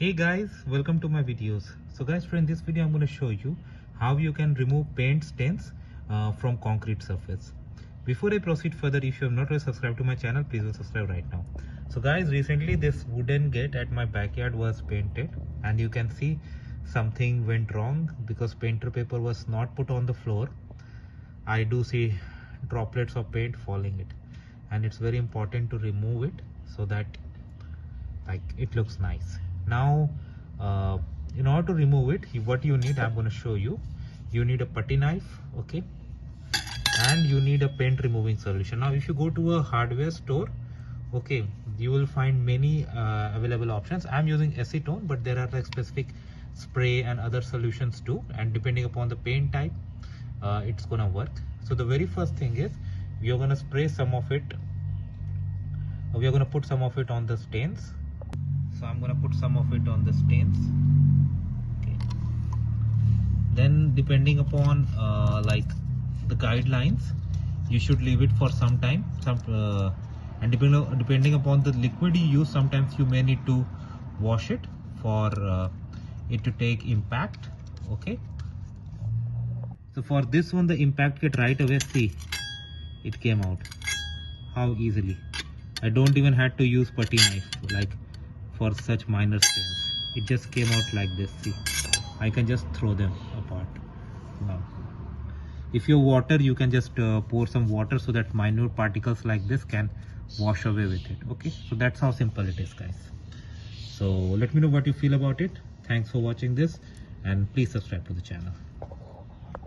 Hey guys, welcome to my videos. So guys, in this video I'm going to show you how you can remove paint stains from concrete surface. Before I proceed further, if you have not already subscribed to my channel, please do subscribe right now. So guys, recently this wooden gate at my backyard was painted and you can see something went wrong because painter paper was not put on the floor. I do see droplets of paint falling it, and it's very important to remove it so that it looks nice. Now in order to remove it, what you need, I'm going to show you. You need a putty knife, okay, and you need a paint removing solution. Now if you go to a hardware store, okay, you will find many available options. I'm using acetone, but there are like specific spray and other solutions too, and depending upon the paint type it's gonna work. So the very first thing is we are gonna spray some of it. We are gonna put some of it on the stains. So I'm gonna put some of it on the stains. Okay. Then depending upon like the guidelines, you should leave it for some time. And depending upon the liquid you use, sometimes you may need to wash it for it to take impact. Okay. So for this one, the impact kit right away, see, it came out. How easily. I don't even had to use putty knife like for such minor stains. It just came out like this. See, I can just throw them apart. Wow. If you have water, you can just pour some water so that minute particles like this can wash away with it. Okay, so that's how simple it is, guys. So let me know what you feel about it. Thanks for watching this, and please subscribe to the channel.